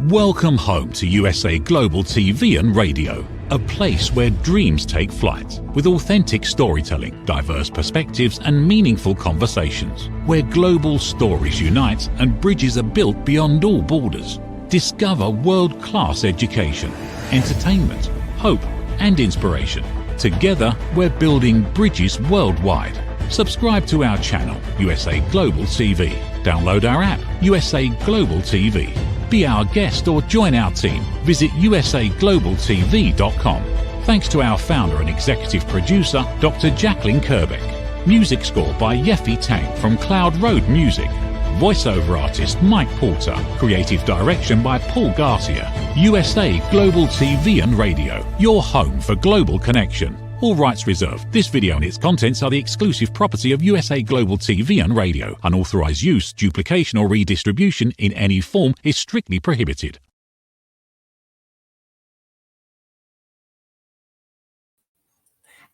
Welcome home to USA Global TV and Radio, a place where dreams take flight, with authentic storytelling, diverse perspectives and meaningful conversations, where global stories unite and bridges are built beyond all borders. Discover world-class education, entertainment, hope and inspiration. Together, we're building bridges worldwide. Subscribe to our channel, USA Global TV. Download our app, USA Global TV. Be our guest or join our team. Visit usaglobaltv.com. Thanks to our founder and executive producer, Dr. Jacqueline Kerbeck. Music score by Yeffy Tang from Cloud Road Music. Voiceover artist Mike Porter. Creative direction by Paul Garcia. USA Global TV and Radio, your home for global connection. All rights reserved. This video and its contents are the exclusive property of USA Global TV and Radio. Unauthorized use, duplication or redistribution in any form is strictly prohibited.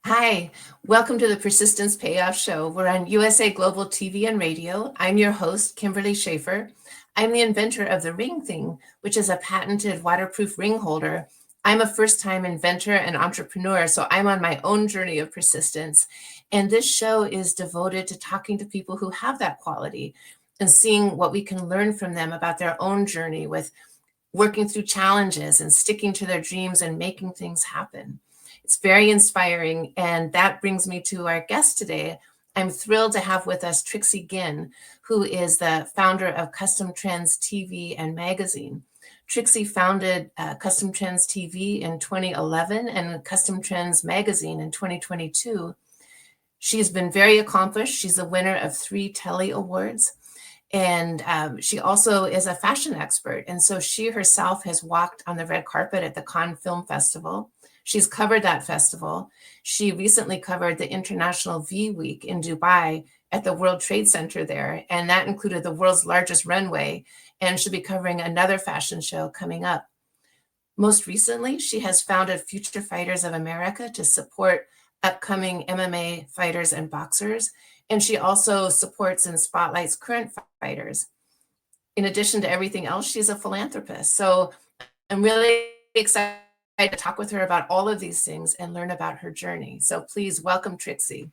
Hi, welcome to the Persistence Payoff Show. We're on USA Global TV and Radio. I'm your host, Kimberly Schaefer. I'm the inventor of the Ring Thing, which is a patented waterproof ring holder. I'm a first-time inventor and entrepreneur, so I'm on my own journey of persistence. And this show is devoted to talking to people who have that quality and seeing what we can learn from them about their own journey with working through challenges and sticking to their dreams and making things happen. It's very inspiring, and that brings me to our guest today. I'm thrilled to have with us Trixie Gynn'S, who is the founder of Custom Trends TV and Magazine. Trixie founded Custom Trends TV in 2011 and Custom Trends Magazine in 2022. She's been very accomplished. She's the winner of 3 Telly Awards. And she also is a fashion expert. And so she herself has walked on the red carpet at the Cannes Film Festival. She's covered that festival. She recently covered the International V Week in Dubai at the World Trade Center there. And that included the world's largest runway. And she'll be covering another fashion show coming up. Most recently, she has founded Future Fighters of America to support upcoming MMA fighters and boxers. And she also supports and spotlights current fighters. In addition to everything else, she's a philanthropist. So I'm really excited to talk with her about all of these things and learn about her journey. So please welcome Trixie.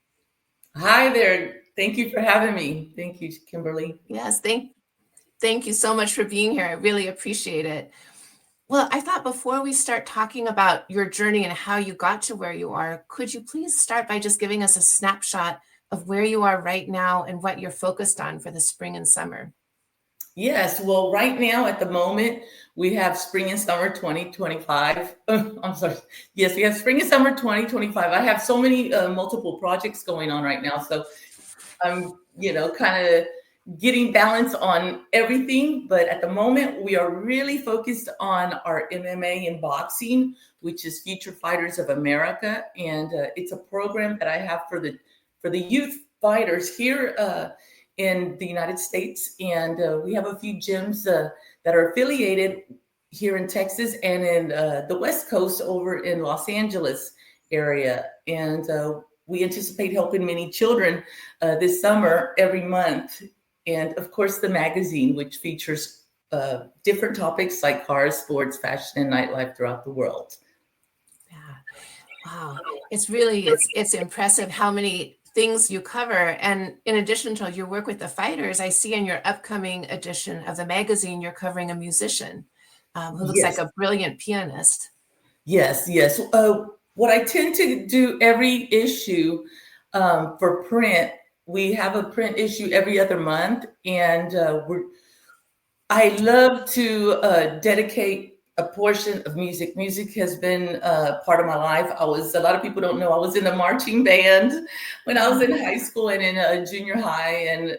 Hi there. Thank you for having me. Thank you, Kimberly. Yes, Thank you so much for being here. I really appreciate it. Well, I thought before we start talking about your journey and how you got to where you are, could you please start by just giving us a snapshot of where you are right now and what you're focused on for the spring and summer? Yes. Well, right now at the moment, we have spring and summer 2025. I'm sorry. Yes, we have spring and summer 2025. I have so many multiple projects going on right now. So I'm, kind of getting balance on everything, but at the moment we are really focused on our MMA and boxing, which is Future Fighters of America, and it's a program that I have for the youth fighters here in the United States, and we have a few gyms that are affiliated here in Texas and in the West Coast over in Los Angeles area, and we anticipate helping many children this summer every month. And of course, the magazine, which features different topics like cars, sports, fashion, and nightlife throughout the world. Yeah. Wow. It's impressive how many things you cover. And in addition to your work with the fighters, I see in your upcoming edition of the magazine, you're covering a musician who looks like a brilliant pianist. Yes. What I tend to do every issue for print, we have a print issue every other month, and I love to dedicate a portion of music. Music has been part of my life. A lot of people don't know, I was in a marching band when I was in high school and in junior high, and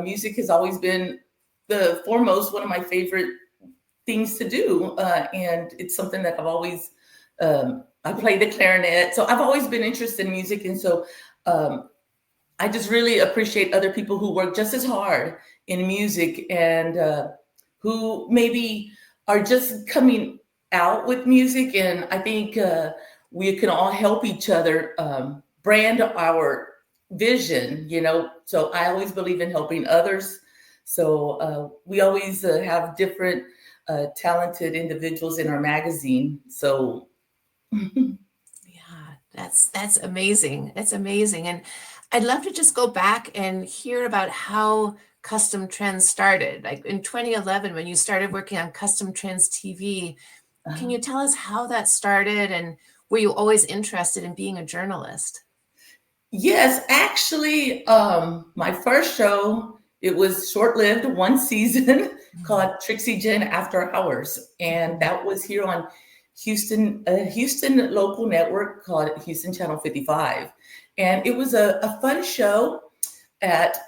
music has always been the foremost, one of my favorite things to do. And it's something that I've always, I play the clarinet. So I've always been interested in music. And so I just really appreciate other people who work just as hard in music and who maybe are just coming out with music. And I think we can all help each other brand our vision, So I always believe in helping others. So we always have different talented individuals in our magazine. So Yeah, that's amazing. It's amazing. And I'd love to just go back and hear about how Custom Trends started. Like in 2011, when you started working on Custom Trends TV, can you tell us how that started, and were you always interested in being a journalist? yes, actually, my first show, it was short-lived, one season, called Trixie Gynn's After Hours. And that was here on Houston local network called Houston Channel 55. And it was a fun show at,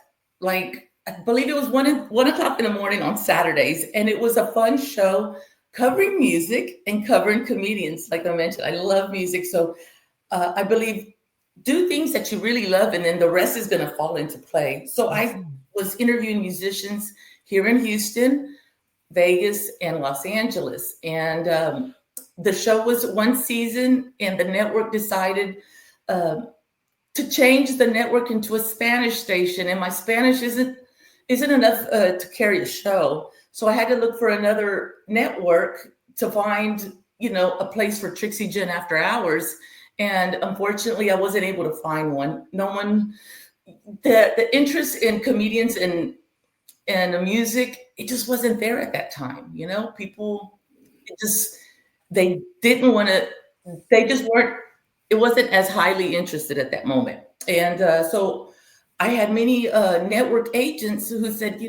like, I believe it was 1 o'clock in the morning on Saturdays. And it was a fun show covering music and covering comedians. Like I mentioned, I love music. So I believe do things that you really love, and then the rest is going to fall into play. So I was interviewing musicians here in Houston, Vegas, and Los Angeles. And the show was one season, and the network decided to change the network into a Spanish station. And my Spanish isn't enough to carry a show. So I had to look for another network to find, a place for Trixie Gynn's After Hours. And unfortunately, I wasn't able to find one. No one, the interest in comedians and the music, it just wasn't there at that time. People, they didn't want to, they just weren't, it wasn't as highly interested at that moment. And so I had many network agents who said,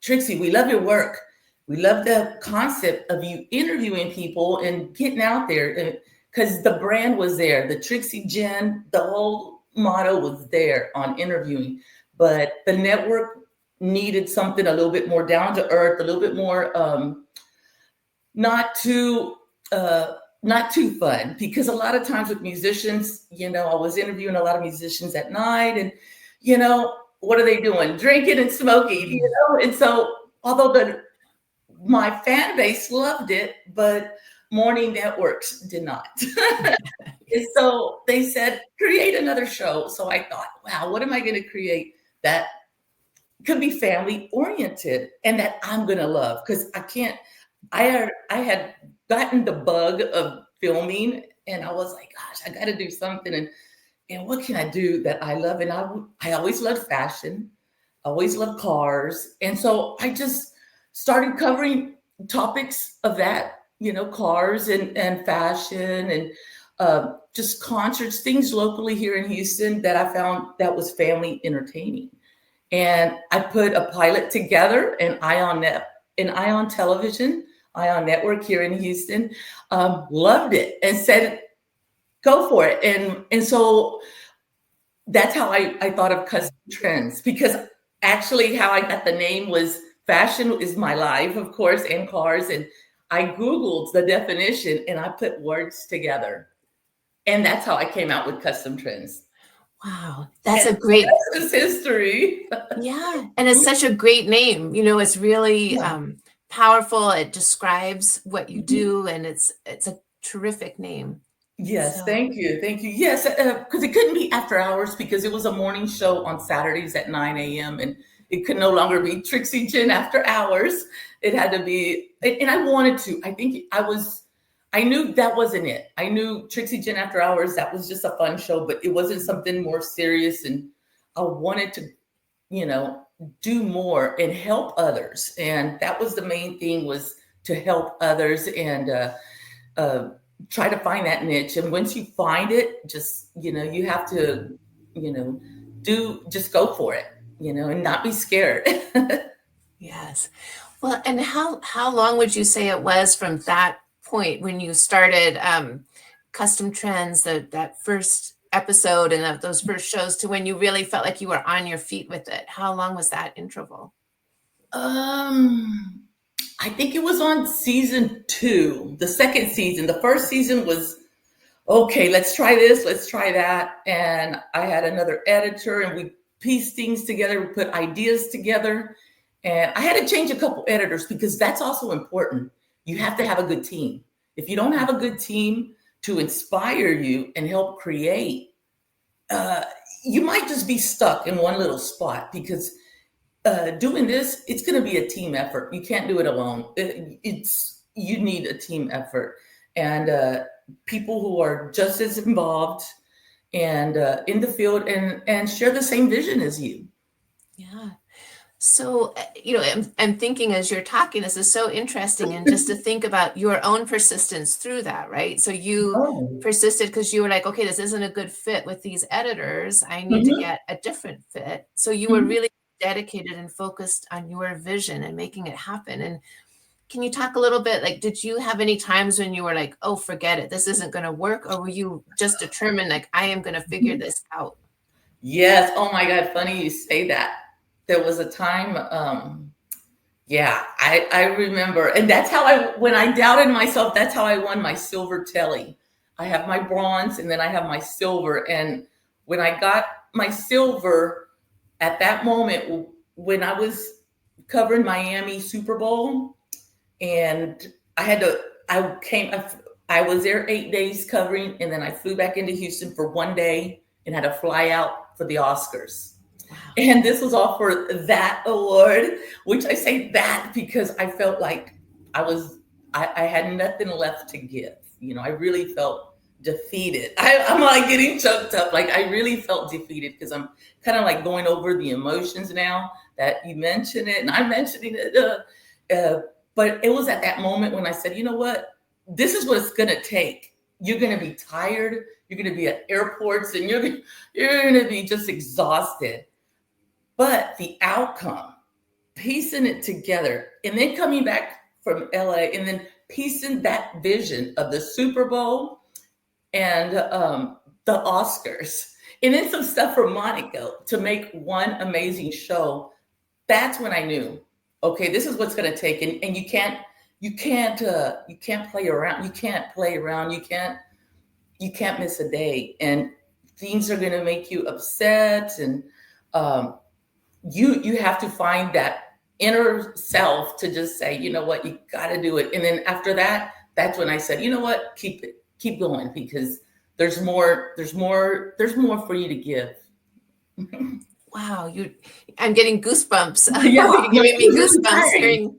Trixie, we love your work. We love the concept of you interviewing people and getting out there. Because the brand was there, the Trixie Gynn's, the whole motto was there on interviewing. But the network needed something a little bit more down to earth, a little bit more not too fun. Because a lot of times with musicians, I was interviewing a lot of musicians at night, and what are they doing? Drinking and smoking, And so although my fan base loved it, but morning networks did not. And so they said, create another show. So I thought, wow, what am I going to create that could be family oriented and that I'm going to love? Because I had gotten the bug of filming, and I was like, gosh, I got to do something. And what can I do that I love? And I always loved fashion, always loved cars. And so I just started covering topics of that, cars and fashion and just concerts, things locally here in Houston that I found that was family entertaining. And I put a pilot together, and Ion Television, Ion Network here in Houston, loved it and said, go for it. And so that's how I thought of Custom Trends, because actually how I got the name was fashion is my life, of course, and cars. And I Googled the definition and I put words together. And that's how I came out with Custom Trends. Wow, that's a great history. Yeah, and it's such a great name. It's really powerful. It describes what you do, and it's a terrific name. Yes, thank you. Yes, because it couldn't be after hours, because it was a morning show on Saturdays at 9 a.m. and it could no longer be Trixie Gynn's After Hours. It had to be, and I wanted to. I knew that wasn't it. I knew Trixie Gynn's After Hours, that was just a fun show, but it wasn't something more serious. And I wanted to, do more and help others. And that was the main thing, was to help others and try to find that niche. And once you find it, just, you have to, just go for it, and not be scared. Yes. Well, and how long would you say it was from that point when you started Custom Trends, that first episode and those first shows, to when you really felt like you were on your feet with it? How long was that interval? I think it was on season 2, the second season. The first season was, okay, let's try this, let's try that. And I had another editor, and we pieced things together, we put ideas together. And I had to change a couple editors, because that's also important. You have to have a good team. If you don't have a good team to inspire you and help create, you might just be stuck in one little spot, because doing this, it's going to be a team effort. You can't do it alone. It's you need a team effort and people who are just as involved and in the field and share the same vision as you. Yeah. So, I'm thinking as you're talking, this is so interesting. And just to think about your own persistence through that, right? So you Oh. persisted because you were like, okay, this isn't a good fit with these editors. I need to Mhm. get a different fit. So you were really dedicated and focused on your vision and making it happen. And can you talk a little bit, like, did you have any times when you were like, oh, forget it, this isn't going to work? Or were you just determined, like, I am going to figure this out? Yes. Oh my God. Funny you say that. There was a time, I remember. And that's how when I doubted myself, that's how I won my silver telly. I have my bronze and then I have my silver. And when I got my silver at that moment, when I was covering Miami Super Bowl, and I was there 8 days covering, and then I flew back into Houston for one day and had to fly out for the Oscars. Wow. And this was all for that award, which I say that because I felt like I had nothing left to give. I really felt defeated. I'm like getting choked up. Like I really felt defeated because I'm kind of like going over the emotions now that you mentioned it and I'm mentioning it. But it was at that moment when I said, you know what, this is what it's going to take. You're going to be tired. You're going to be at airports and you're going to be just exhausted. But the outcome, piecing it together, and then coming back from LA and then piecing that vision of the Super Bowl and the Oscars, and then some stuff for Monaco to make one amazing show. That's when I knew, okay, this is what's going to take. And you can't play around. You can't play around. You can't miss a day. And things are going to make you upset. And you have to find that inner self to just say, you know what, you got to do it. And then after that, that's when I said, you know what, keep going because there's more for you to give. Wow, I'm getting goosebumps. Yeah, You're giving me goosebumps hearing.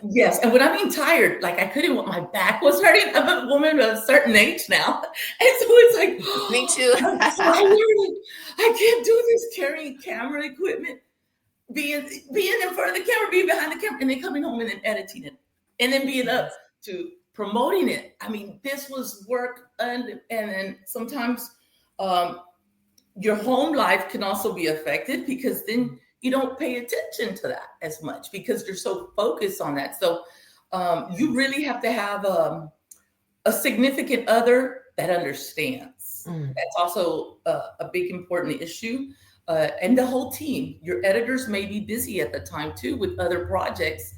Yes, and when I mean tired, like I couldn't. My back was hurting. I'm a woman of a certain age now, and so it's like Me too. I'm tired. I can't do this carrying camera equipment, being in front of the camera, being behind the camera, and then coming home and then editing it, and then being up to promoting it. I mean, this was work, and then sometimes your home life can also be affected because then you don't pay attention to that as much because you're so focused on that. So you really have to have a significant other that understands. That's also a big important issue. And the whole team, your editors may be busy at the time too with other projects,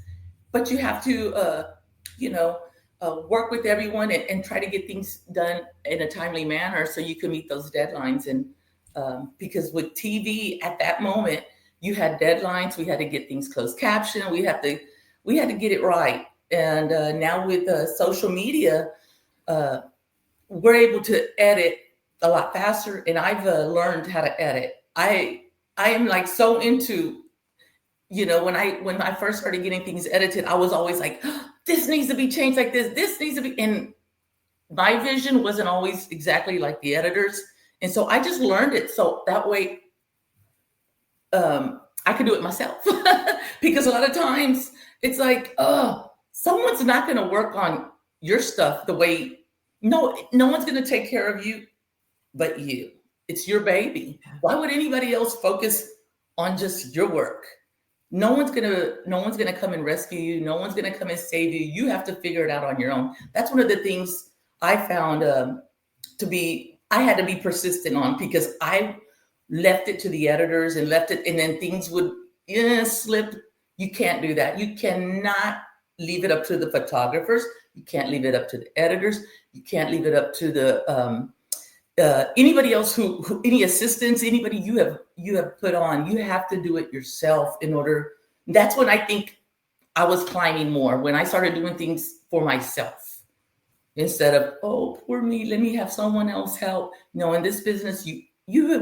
but you have to, work with everyone and try to get things done in a timely manner so you can meet those deadlines. And because with TV at that moment, you had deadlines. We had to get things closed captioned. We had to get it right. And now with social media, we're able to edit a lot faster. And I've learned how to edit. I am like so into, when I first started getting things edited, I was always like, oh, this needs to be changed like this. This needs to be. And my vision wasn't always exactly like the editors. And so I just learned it. So that way I could do it myself. Because a lot of times it's like, oh, someone's not going to work on your stuff the way, no one's going to take care of you but you. It's your baby. Why would anybody else focus on just your work? No one's gonna come and rescue you. No one's gonna come and save you. You have to figure it out on your own. That's one of the things I found I had to be persistent on because I left it to the editors and then things would slip. You can't do that. You cannot leave it up to the photographers. You can't leave it up to the editors. You can't leave it up to the anybody else who any assistants, anybody you have put on. You have to do it yourself in order. That's when I think I was climbing more, when I started doing things for myself instead of, oh, poor me, let me have someone else help. In this business, you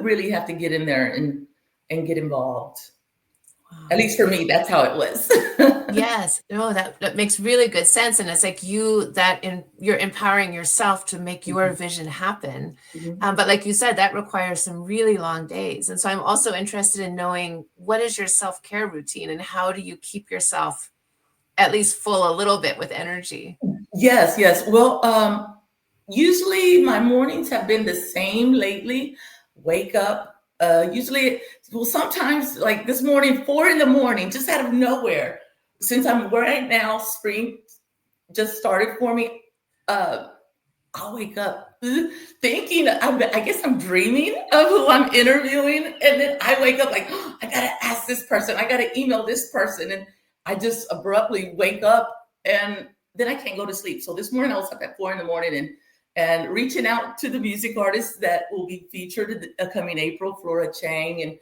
really have to get in there and get involved. At least for me, that's how it was. Yes, no, that makes really good sense. And it's like you're empowering yourself to make your vision happen. Mhm. But like you said, that requires some really long days. And so I'm also interested in knowing, what is your self-care routine and how do you keep yourself at least full a little bit with energy? Yes, yes. Well, usually my mornings have been the same lately. Wake up. Sometimes like this morning, 4 a.m, just out of nowhere. Since I'm right now, spring just started for me. Uh, I'll wake up thinking, I guess I'm dreaming of who I'm interviewing. And then I wake up like, oh, I got to ask this person. I got to email this person. And I just abruptly wake up and then I can't go to sleep. So this morning I was up at 4 a.m. and reaching out to the music artists that will be featured in the coming April, Flora Chang, and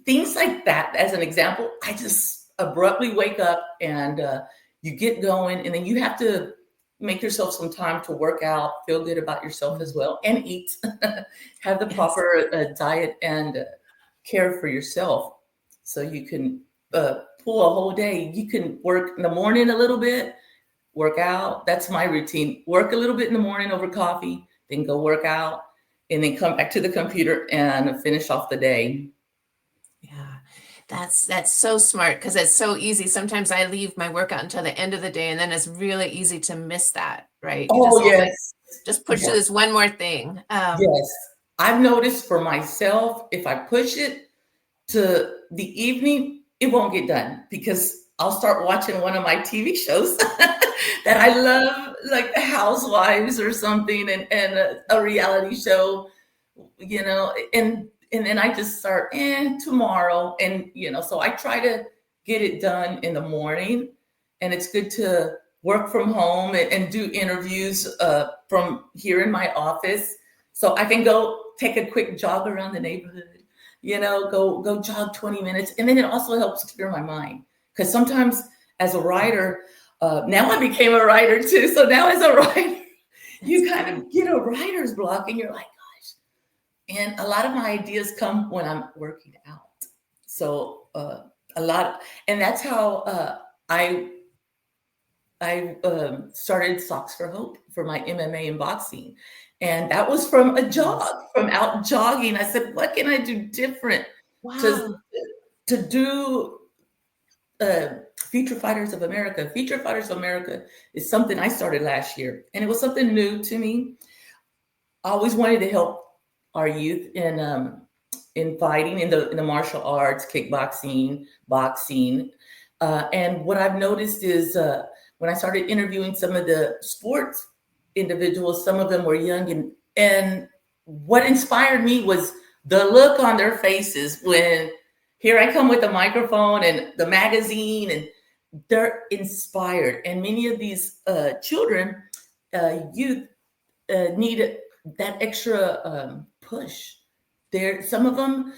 things like that. As an example, I just abruptly wake up and you get going, and then you have to make yourself some time to work out, feel good about yourself as well, and eat, have the proper diet and care for yourself so you can pull a whole day. You can work in the morning a little bit, work out. That's my routine. Work a little bit in the morning over coffee, then go work out, and then come back to the computer and finish off the day. Yeah, that's so smart because it's so easy. Sometimes I leave my workout until the end of the day, and then it's really easy to miss that, right? You Oh, just yes. just push through this one more thing. Yes. I've noticed for myself, if I push it to the evening, it won't get done because I'll start watching one of my TV shows that I love, like The Housewives or something, and a reality show, and then I just start tomorrow. And, so I try to get it done in the morning, and it's good to work from home and do interviews from here in my office. So I can go take a quick jog around the neighborhood, go jog 20 minutes. And then it also helps clear my mind. Because sometimes as a writer, now I became a writer too. So now as a writer, you kind of get a writer's block and you're like, and a lot of my ideas come when I'm working out. So and that's how I started Socks for Hope for my MMA and boxing. And that was from a jog, from out jogging. I said, what can I do different to do Future Fighters of America? Future Fighters of America is something I started last year. And it was something new to me. I always wanted to help our youth in fighting, in the martial arts, kickboxing, boxing. And what I've noticed is when I started interviewing some of the sports individuals, some of them were young, and what inspired me was the look on their faces when here I come with the microphone and the magazine, and they're inspired. And many of these children, youth, need that extra push. Some of them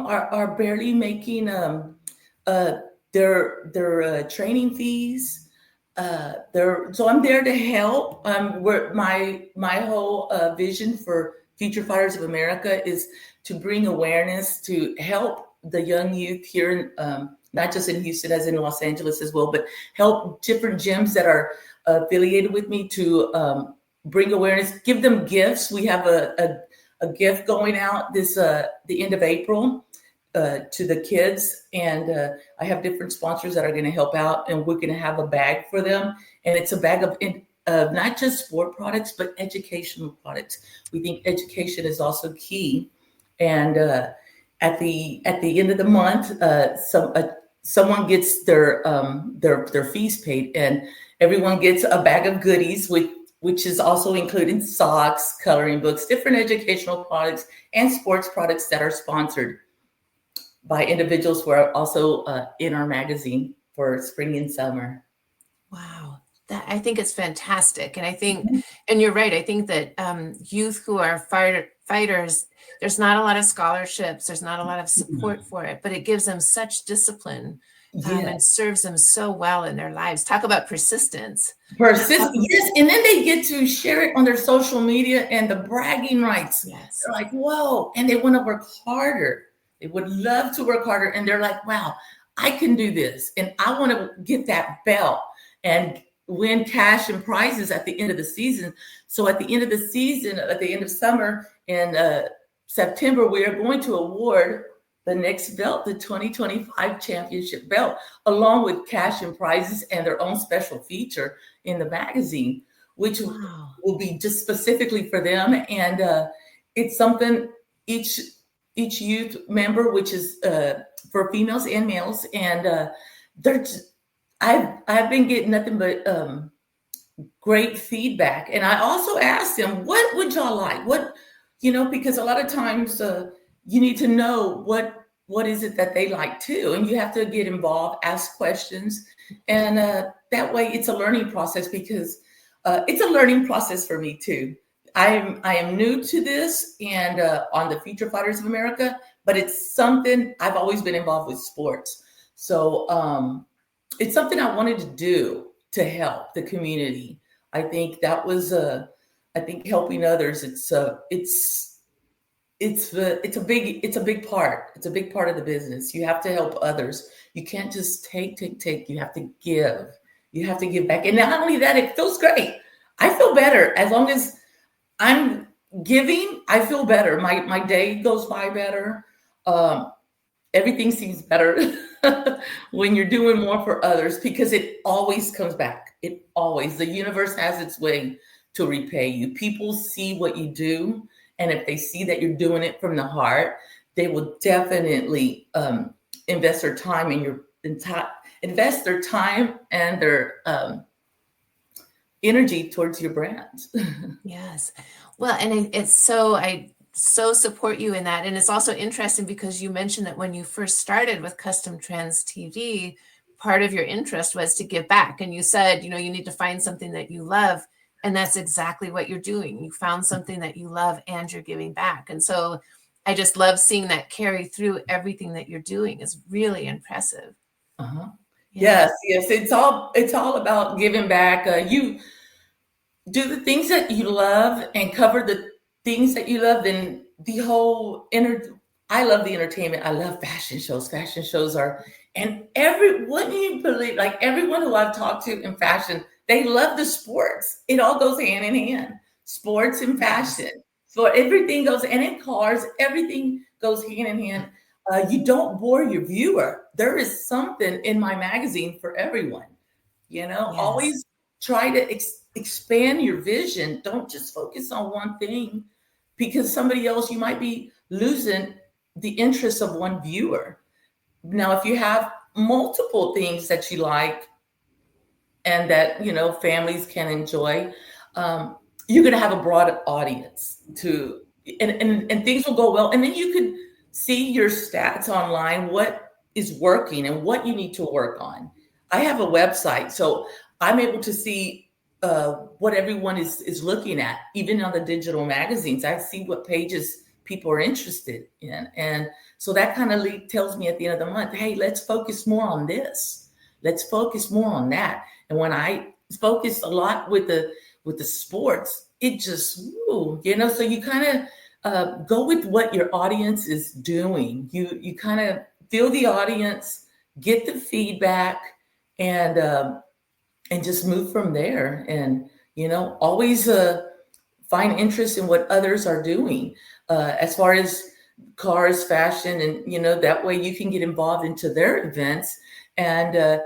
are barely making their training fees. So I'm there to help. Where my whole vision for Future Fighters of America is to bring awareness, to help the young youth here in not just in Houston, as in Los Angeles as well, but help different gyms that are affiliated with me to bring awareness, give them gifts. We have a gift going out the end of April to the kids, and I have different sponsors that are going to help out, and we're going to have a bag for them, and it's a bag of not just sport products but educational products. We think education is also key, and at the end of the month, someone gets their fees paid, and everyone gets a bag of goodies, which is also including socks, coloring books, different educational products, and sports products that are sponsored by individuals who are also in our magazine for spring and summer. Wow. I think it's fantastic. And I think, and you're right, I think that youth who are fighters, there's not a lot of scholarships, there's not a lot of support for it, but it gives them such discipline and serves them so well in their lives. Talk about persistence. Yes. And then they get to share it on their social media and the bragging rights. Yes. They're like, whoa. And they want to work harder. They would love to work harder. And they're like, wow, I can do this. And I want to get that belt and win cash and prizes at the end of the season. So at the end of the season, at the end of summer in September, we are going to award the next belt, the 2025 championship belt, along with cash and prizes and their own special feature in the magazine, which will be just specifically for them. And it's something each youth member, which is for females and males, and I've been getting nothing but great feedback. And I also asked them, what would y'all like? Because a lot of times you need to know what is it that they like too. And you have to get involved, ask questions. And that way it's a learning process, because it's a learning process for me too. I am new to this and on the Future Fighters of America, but it's something I've always been involved with sports. So it's something I wanted to do to help the community. I think that was helping others. It's a big part. It's a big part of the business. You have to help others. You can't just take. You have to give. You have to give back. And not only that, it feels great. I feel better as long as I'm giving. I feel better. My day goes by better. Everything seems better when you're doing more for others, because it always comes back. The universe has its way to repay you. People see what you do. And if they see that you're doing it from the heart, they will definitely invest their time and their energy towards your brand. Yes. Well, and I so support you in that. And it's also interesting because you mentioned that when you first started with Custom Trends TV, part of your interest was to give back. And you said, you need to find something that you love. And that's exactly what you're doing. You found something that you love and you're giving back. And so I just love seeing that carry through everything that you're doing. Is really impressive. Uh-huh. Yeah. Yes. It's all about giving back. You do the things that you love and cover the things that you love. Then the whole I love the entertainment. I love fashion shows. Fashion shows wouldn't you believe, like everyone who I've talked to in fashion, they love the sports. It all goes hand in hand. Sports and fashion. So everything goes, and in cars, everything goes hand in hand. You don't bore your viewer. There is something in my magazine for everyone. Always try to expand your vision. Don't just focus on one thing, because somebody else, you might be losing the interest of one viewer. Now, if you have multiple things that you like, and that, families can enjoy, you're going to have a broad audience and things will go well. And then you could see your stats online, what is working and what you need to work on. I have a website, so I'm able to see what everyone is looking at, even on the digital magazines. I see what pages people are interested in. And so that kind of tells me at the end of the month, hey, let's focus more on this. Let's focus more on that. And when I focus a lot with the sports, it just, so you kind of go with what your audience is doing. You kind of feel the audience, get the feedback, and just move from there. And, always find interest in what others are doing as far as cars, fashion, and, that way you can get involved into their events and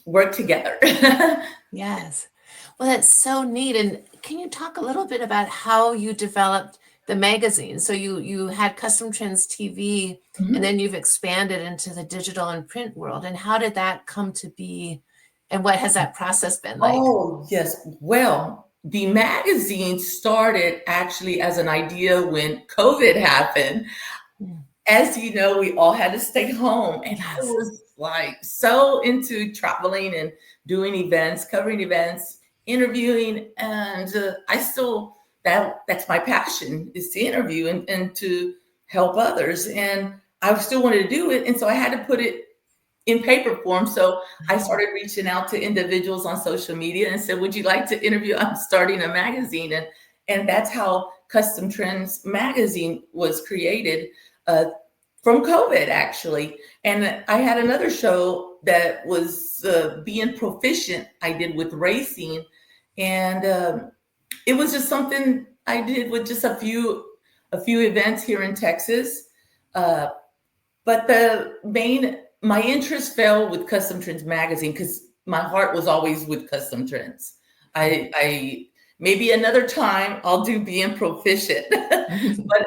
work together. Yes. Well, that's so neat. And can you talk a little bit about how you developed the magazine? So you had Custom Trends TV, and then you've expanded into the digital and print world. And how did that come to be? And what has that process been like? Oh, yes. Well, the magazine started actually as an idea when COVID happened. As you know, we all had to stay home, and I was like so into traveling and doing events, covering events, interviewing, and that's my passion, is to interview and to help others. And I still wanted to do it, and so I had to put it in paper form. So I started reaching out to individuals on social media and said, would you like to interview? I'm starting a magazine. And that's how Custom Trends magazine was created from COVID, actually. And I had another show that was being proficient I did with racing. And it was just something I did with just a few events here in Texas. But my interest fell with Custom Trends magazine because my heart was always with Custom Trends. I maybe another time I'll do being proficient, but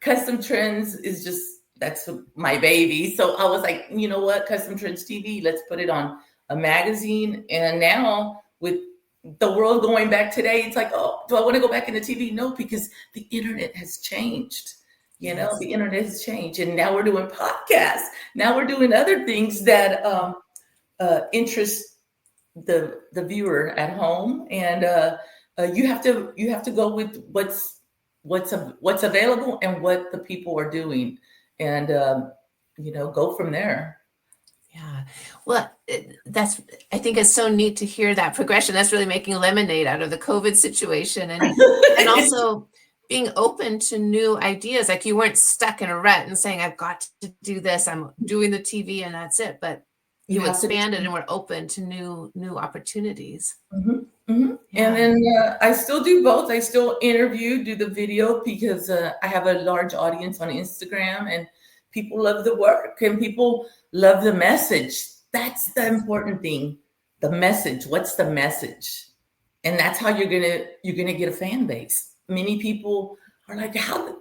Custom Trends is that's my baby. So I was like, you know what, Custom Trends TV, let's put it on a magazine. And now with the world going back today, it's like, oh, do I want to go back into TV? No, because the internet has changed. You know, the internet has changed, and now we're doing podcasts. Now we're doing other things that interest the viewer at home, and you have to go with what's available and what the people are doing, and go from there. Yeah. Well, I think it's so neat to hear that progression. That's really making lemonade out of the COVID situation, and also being open to new ideas. Like you weren't stuck in a rut and saying, I've got to do this. I'm doing the TV and that's it. But you expanded and were open to new opportunities. Mm-hmm. Mm-hmm. Yeah. And then I still do both. I still do the video because I have a large audience on Instagram, and people love the work and people love the message. That's the important thing. The message. What's the message? And that's how you're gonna get a fan base. Many people are like, how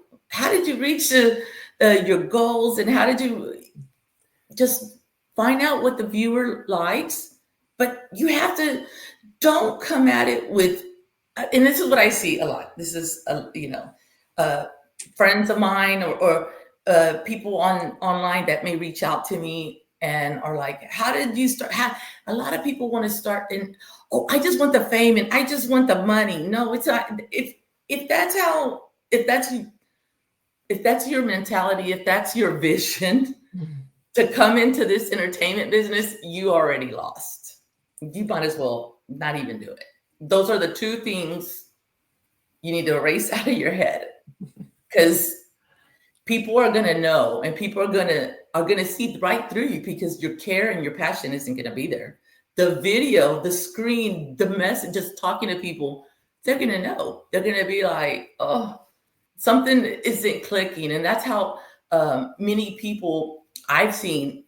did you reach your goals, and how did you just find out what the viewer likes? But you have to, don't come at it with, and this is what I see a lot. This is friends of mine or people online that may reach out to me and are like, how did you start? A lot of people want to start and, I just want the fame and I just want the money. No, it's not. If that's your mentality, if that's your vision to come into this entertainment business, you already lost. You might as well not even do it. Those are the two things you need to erase out of your head, because people are going to know, and people are going to see right through you, because your care and your passion isn't going to be there. The video, the screen, the message, just talking to people, they're going to know. They're going to be like, oh, something isn't clicking. And that's how many people I've seen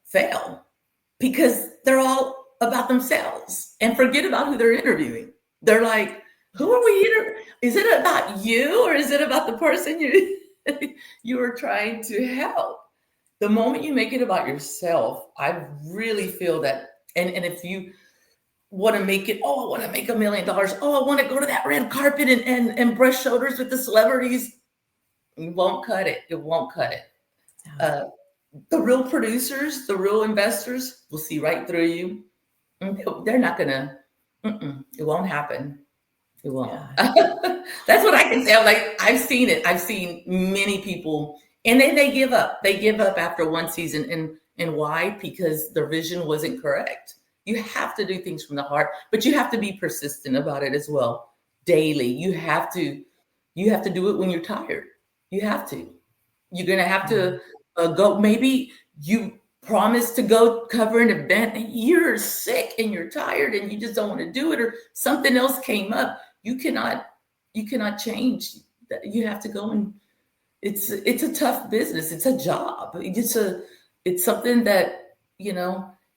fail, because they're all about themselves and forget about who they're interviewing. They're like, who are we interviewing? Is it about you, or is it about the person you are trying to help? The moment you make it about yourself, I really feel that. And if you want to make it, I want to make $1 million. I want to go to that red carpet and brush shoulders with the celebrities. It won't cut it. It won't cut it. The real producers, the real investors will see right through you. They're not going to, it won't happen. It won't. Yeah. That's what I can say. I'm like, I've seen it. I've seen many people, and then they give up. They give up after one season. And why? Because their vision wasn't correct. You have to do things from the heart, but you have to be persistent about it as well. Daily. You have to do it when you're tired. You have to. You're going to have to go. Maybe you promised to go cover an event and you're sick and you're tired and you just don't want to do it, or something else came up. You cannot change that. You have to go, and it's a tough business. It's a job. It's something that,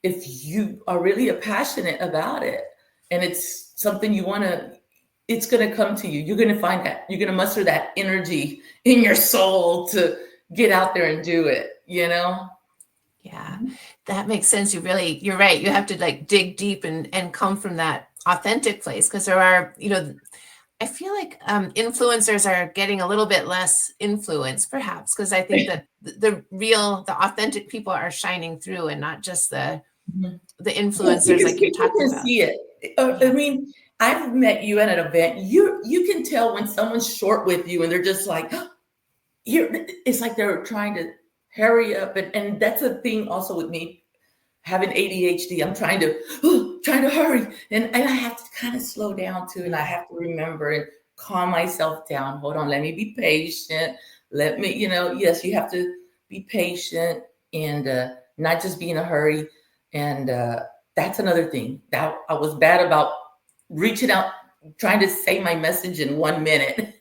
if you are really passionate about it and it's something you want to, it's going to come to you. You're going to find that. You're going to muster that energy in your soul to get out there and do it, Yeah, that makes sense. You're right. You have to dig deep and come from that authentic place, because there are, I feel like influencers are getting a little bit less influence, perhaps, because I think that the authentic people are shining through, and not just the influencers like you're talking about. See it. I mean, I've met you at an event. You can tell when someone's short with you, and they're just like, it's like they're trying to hurry up, and that's a thing also with me having ADHD. I'm trying to hurry, and I have to kind of slow down too, and I have to remember and calm myself down. Hold on, let me be patient. Let me, yes, you have to be patient and not just be in a hurry. And that's another thing that I was bad about, reaching out, trying to say my message in 1 minute,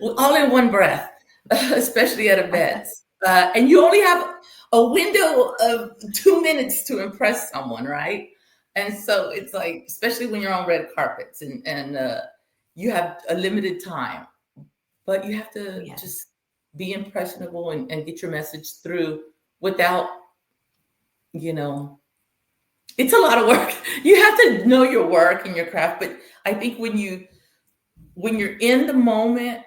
all in one breath, especially at events. And you only have a window of 2 minutes to impress someone, right? And so it's like, especially when you're on red carpets and you have a limited time, but you have to just be impressionable and get your message through without, it's a lot of work. You have to know your work and your craft. But I think when you're in the moment,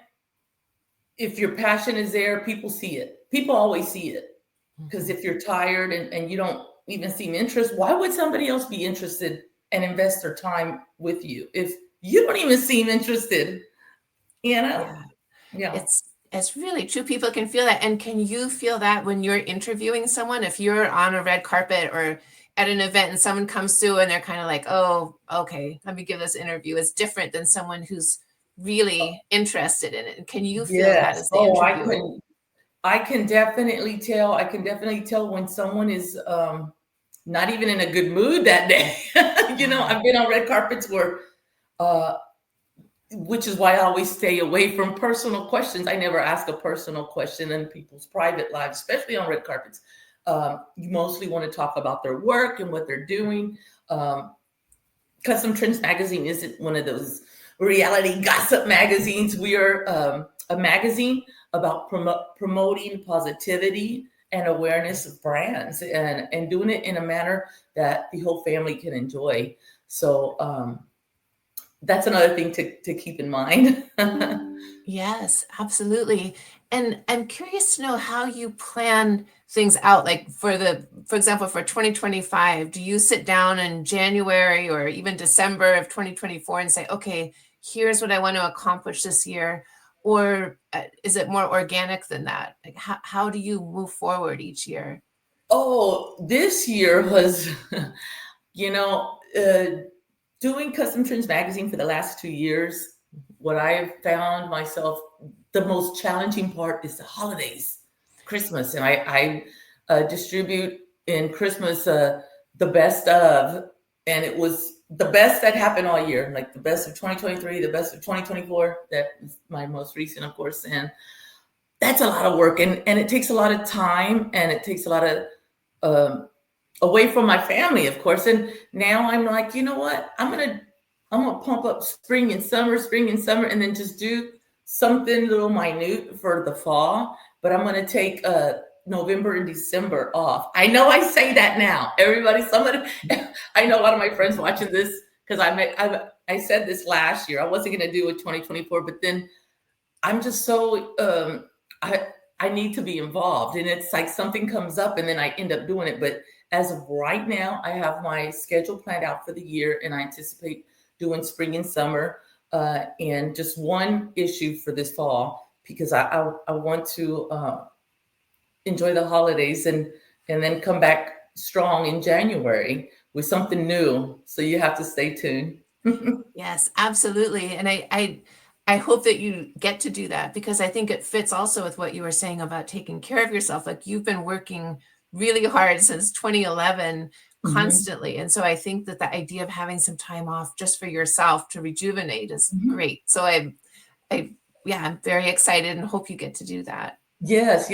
if your passion is there, people see it. People always see it. Because if you're tired and you don't even seem interested, why would somebody else be interested and invest their time with you if you don't even seem interested? Yeah. It's really true. People can feel that. And can you feel that when you're interviewing someone? If you're on a red carpet or at an event and someone comes through and they're kind of like, oh, okay, let me give this interview. It's different than someone who's really interested in it. Can you feel that as the interviewer? I can definitely tell. I can definitely tell when someone is not even in a good mood that day. I've been on red carpets where, which is why I always stay away from personal questions. I never ask a personal question in people's private lives, especially on red carpets. You mostly want to talk about their work and what they're doing. Custom Trends magazine isn't one of those reality gossip magazines. We are a magazine about promoting positivity and awareness of brands and doing it in a manner that the whole family can enjoy. So that's another thing to keep in mind. Yes, absolutely. And I'm curious to know how you plan things out. Like for example, for 2025, do you sit down in January or even December of 2024 and say, okay, here's what I want to accomplish this year? Or is it more organic than that? Like how do you move forward each year? Oh, this year was, doing Custom Trends magazine for the last 2 years. What I have found myself, the most challenging part is the holidays, Christmas. And I distribute in Christmas the best of, and it was the best that happened all year, like the best of 2023, the best of 2024. That is my most recent, of course. And that's a lot of work. And it takes a lot of time, and it takes a lot of away from my family, of course. And now I'm like, you know what? I'm gonna pump up spring and summer, and then just do something little minute for the fall. But I'm gonna take November and December off. I know I say that now. I know a lot of my friends watching this because I said this last year. I wasn't gonna do it 2024, but then I'm just so I need to be involved, and it's like something comes up and then I end up doing it. But as of right now, I have my schedule planned out for the year, and I anticipate doing spring and summer and just one issue for this fall because I want to enjoy the holidays and then come back strong in January with something new. So you have to stay tuned. Yes, absolutely. And I hope that you get to do that because I think it fits also with what you were saying about taking care of yourself. Like you've been working really hard since 2011 constantly. And so I think that the idea of having some time off just for yourself to rejuvenate is great. So I'm very excited and hope you get to do that. Yes.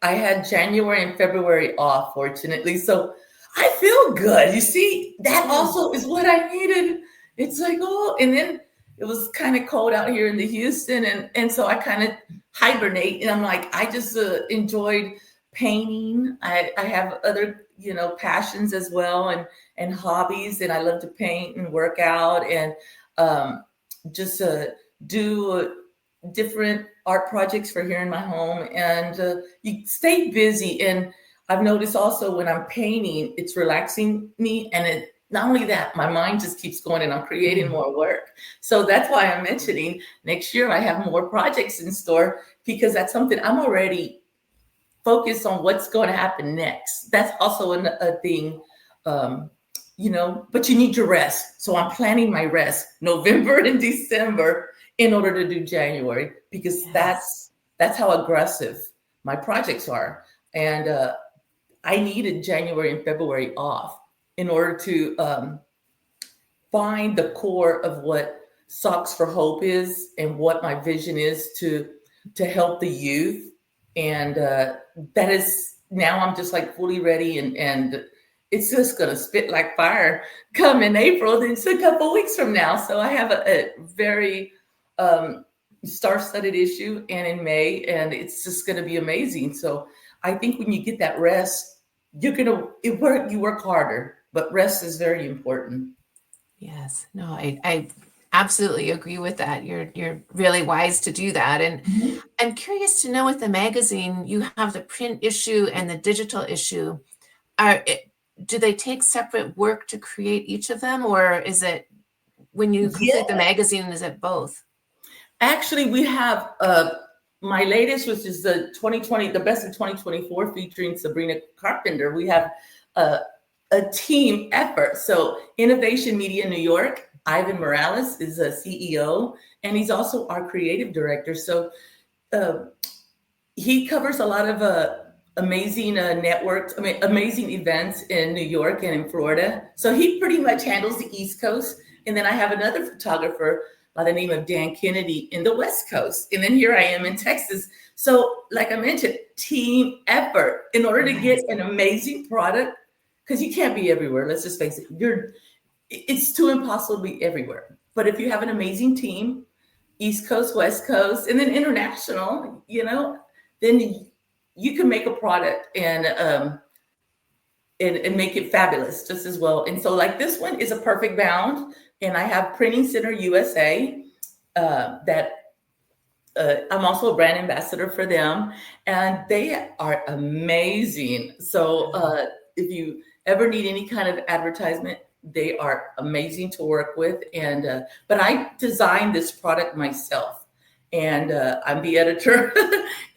I had January and February off, fortunately. So I feel good. You see, that also is what I needed. It's like, and then it was kind of cold out here in the Houston. And so I kind of hibernate. And I'm like, I just enjoyed painting. I have other, passions as well and hobbies. And I love to paint and work out and just do different art projects for here in my home. And you stay busy. And I've noticed also when I'm painting, it's relaxing me. And not only that, my mind just keeps going and I'm creating more work. So that's why I'm mentioning next year I have more projects in store because that's something I'm already focused on what's going to happen next. That's also a thing but you need your rest. So I'm planning my rest November and December in order to do January, because that's how aggressive my projects are. And I needed January and February off in order to find the core of what Socks for Hope is and what my vision is to help the youth. And that is, now I'm just like fully ready, and it's just going to spit like fire come in April. It's a couple weeks from now. So I have a very star-studded issue, and in May, and it's just going to be amazing. So I think when you get that rest, you work harder, but rest is very important. Yes, no, I absolutely agree with that. You're really wise to do that. And I'm curious to know, with the magazine, you have the print issue and the digital issue. Do they take separate work to create each of them, or is it when you complete the magazine, is it both? Actually, we have my latest, which is the 2020, the best of 2024, featuring Sabrina Carpenter. We have a team effort. So Innovation Media New York, Ivan Morales is a CEO, and he's also our creative director. So he covers a lot of amazing networks, amazing events in New York and in Florida. So he pretty much handles the East Coast. And then I have another photographer by the name of Dan Kennedy in the West Coast. And then here I am in Texas. So like I mentioned, team effort in order to get an amazing product, because you can't be everywhere. Let's just face it. It's too impossible to be everywhere. But if you have an amazing team, East Coast, West Coast, and then international, then you can make a product and make it fabulous just as well. And so like this one is a perfect bound. And I have Printing Center USA that I'm also a brand ambassador for them. And they are amazing. So if you ever need any kind of advertisement, they are amazing to work with. And but I designed this product myself. And I'm the editor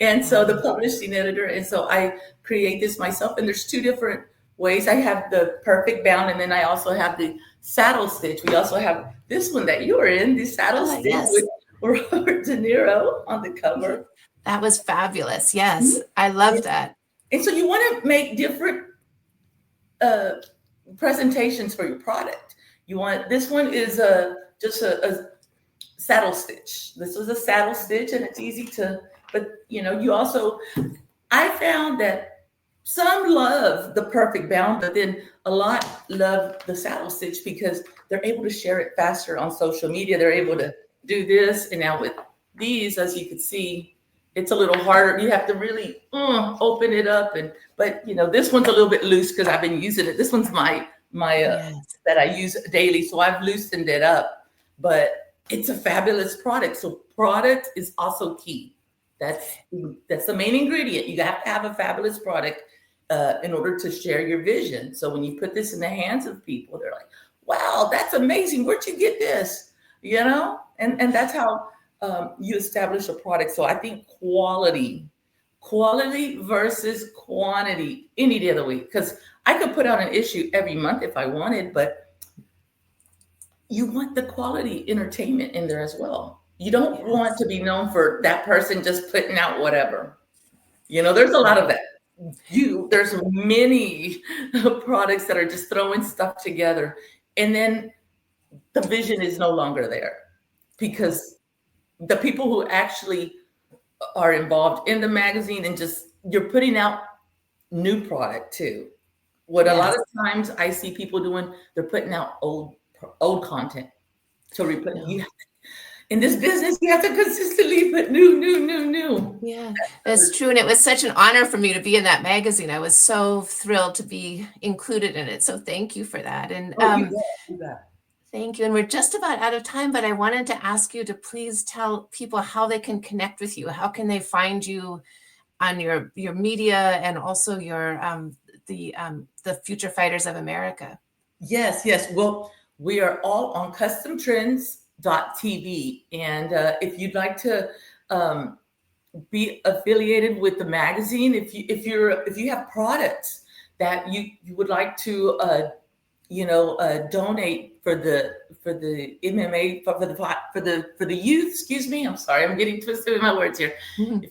and so the publishing editor. And so I create this myself. And there's two different ways. I have the perfect bound, and then I also have the saddle stitch. We also have this one that you're in, the saddle stitch with Robert De Niro on the cover. That was fabulous. Yes, I love that. And so you want to make different presentations for your product. This one is just a saddle stitch. This was a saddle stitch, and it's easy but you also, I found that some love the perfect bound, but then a lot love the saddle stitch because they're able to share it faster on social media. They're able to do this. And now with these, as you can see, it's a little harder. You have to really open it up. But this one's a little bit loose because I've been using it. This one's my that I use daily. So I've loosened it up, but it's a fabulous product. So product is also key. That's the main ingredient. You have to have a fabulous product in order to share your vision. So when you put this in the hands of people, they're like, wow, that's amazing. Where'd you get this? And that's how you establish a product. So I think quality versus quantity any day of the week, because I could put out an issue every month if I wanted, but you want the quality entertainment in there as well. You don't want to be known for that person just putting out whatever. There's a lot of that. There's many products that are just throwing stuff together, and then the vision is no longer there because the people who actually are involved in the magazine and just you're putting out new product too. What a lot of times I see people doing, they're putting out old content. So in this business, you have to consistently put new. Yeah, that's true. And it was such an honor for me to be in that magazine. I was so thrilled to be included in it. So thank you for that. And you bet. Thank you. And we're just about out of time, but I wanted to ask you to please tell people how they can connect with you. How can they find you on your media and also your the Future Fighters of America? Yes. Well, we are all on customtrends.tv. And if you'd like to be affiliated with the magazine, if you have products that you would like to donate for the MMA for the youth. Excuse me, I'm sorry, I'm getting twisted with my words here. Mhm.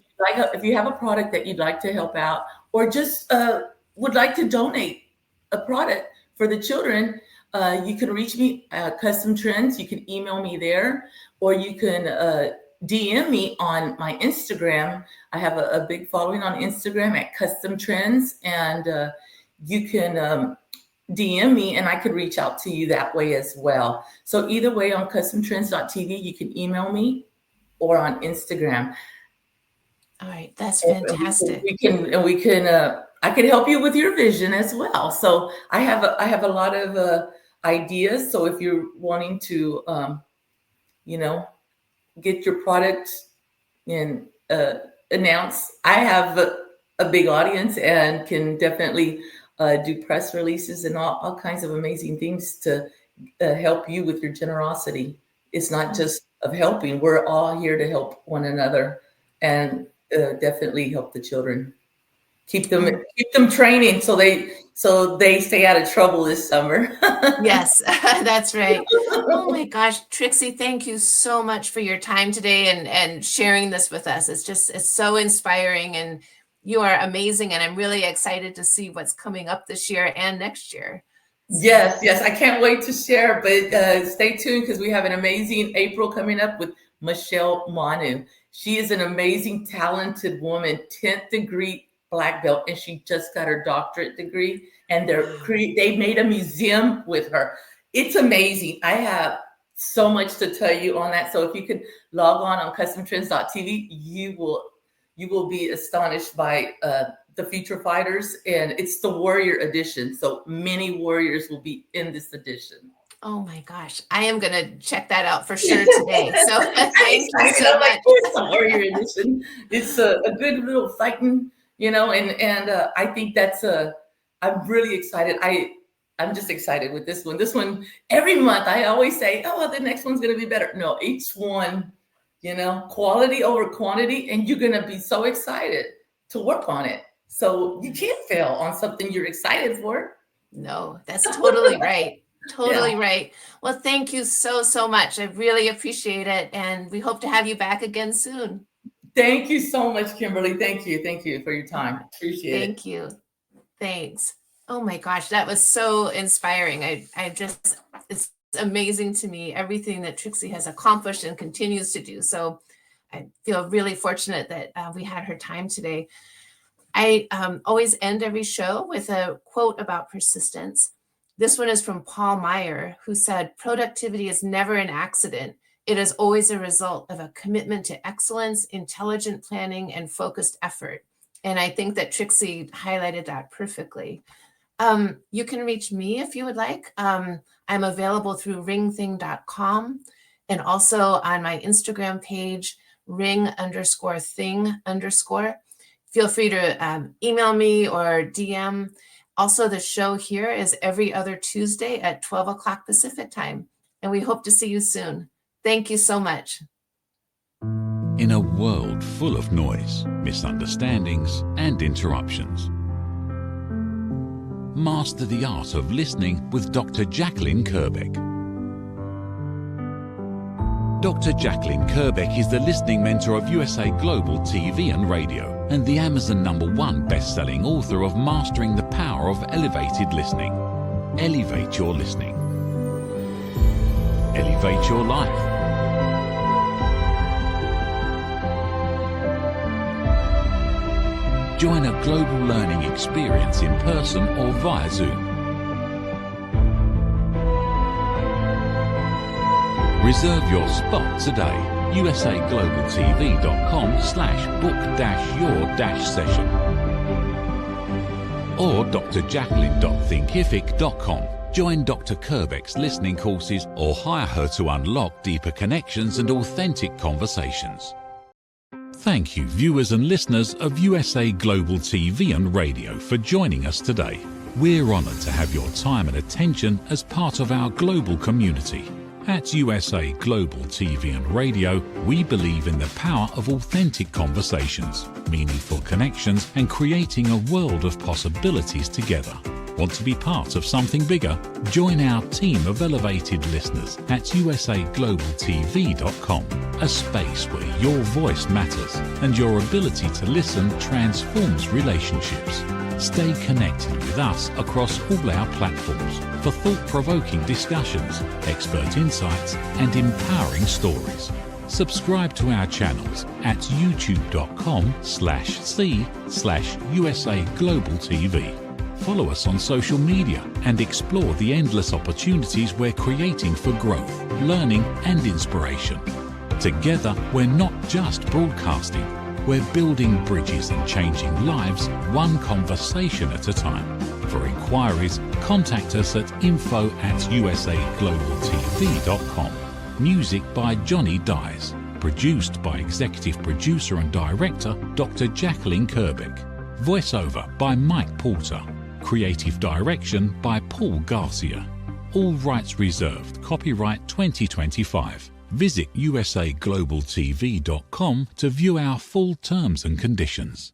If you have a product that you'd like to help out, or just would like to donate a product for the children, you can reach me at Custom Trends. You can email me there, or you can DM me on my Instagram. I have a big following on Instagram at Custom Trends, and you can DM me, and I could reach out to you that way as well. So either way, on customtrends.tv, you can email me, or on Instagram. All right, that's fantastic. I can help you with your vision as well. So I have a lot of ideas. So if you're wanting to, get your product and announce, I have a big audience and can definitely do press releases and all kinds of amazing things to help you with your generosity. It's not just of helping. We're all here to help one another, and definitely help the children. Keep them training so they stay out of trouble this summer. Yes, that's right. Oh my gosh, Trixie, thank you so much for your time today and sharing this with us. It's so inspiring, and you are amazing, and I'm really excited to see what's coming up this year and next year. Yes, I can't wait to share, but stay tuned, because we have an amazing April coming up with Michelle Manu. She is an amazing, talented woman, 10th degree Black belt, and she just got her doctorate degree, and they made a museum with her. It's amazing. I have so much to tell you on that. So if you could log on customtrends.tv, you will be astonished by the future fighters, and it's the warrior edition. So many warriors will be in this edition. Oh my gosh, I am going to check that out for sure today. So thank you so much. It's a warrior edition. It's a good little fighting, and I think I'm really excited. I'm just excited with this one. This one, every month, I always say, the next one's going to be better. No, each one, quality over quantity, and you're going to be so excited to work on it. So you can't fail on something you're excited for. No, that's totally right. Totally right. Well, thank you so much. I really appreciate it. And we hope to have you back again soon. Thank you so much, Kimberly. Thank you for your time. Appreciate it. Thank you. Thanks. Oh my gosh, that was so inspiring. It's amazing to me, everything that Trixie has accomplished and continues to do. So I feel really fortunate that we had her time today. I always end every show with a quote about persistence. This one is from Paul Meyer, who said, "Productivity is never an accident. It is always a result of a commitment to excellence, intelligent planning, and focused effort." And I think that Trixie highlighted that perfectly. You can reach me if you would like. I'm available through ringthing.com, and also on my Instagram page, ring_thing_. Feel free to email me or DM. Also, the show here is every other Tuesday at 12 o'clock Pacific time, and we hope to see you soon. Thank you so much. In a world full of noise, misunderstandings, and interruptions, master the art of listening with Dr. Jacqueline Kerbeck. Dr. Jacqueline Kerbeck is the listening mentor of USA Global TV and Radio, and the Amazon #1 best-selling author of Mastering the Power of Elevated Listening. Elevate your listening. Elevate your life. Join a global learning experience in person or via Zoom. Reserve your spot today. usaglobaltv.com/book-your-session or drjacqueline.thinkific.com. Join Dr. Kerbeck's listening courses or hire her to unlock deeper connections and authentic conversations. Thank you, viewers and listeners of USA Global TV and Radio, for joining us today. We're honored to have your time and attention as part of our global community. At USA Global TV and Radio, we believe in the power of authentic conversations, meaningful connections, and creating a world of possibilities together. Want to be part of something bigger? Join our team of elevated listeners at usaglobaltv.com, a space where your voice matters and your ability to listen transforms relationships. Stay connected with us across all our platforms for thought-provoking discussions, expert insights, and empowering stories. Subscribe to our channels at youtube.com/c/usaglobaltv. Follow us on social media and explore the endless opportunities we're creating for growth, learning, and inspiration. Together, we're not just broadcasting, we're building bridges and changing lives one conversation at a time. For inquiries, contact us at info@usaglobaltv.com. Music by Johnny Dyes. Produced by Executive Producer and Director Dr. Jacqueline Kerbeck. Voiceover by Mike Porter. Creative Direction by Paul Garcia. All rights reserved. Copyright 2025. Visit usaglobaltv.com to view our full terms and conditions.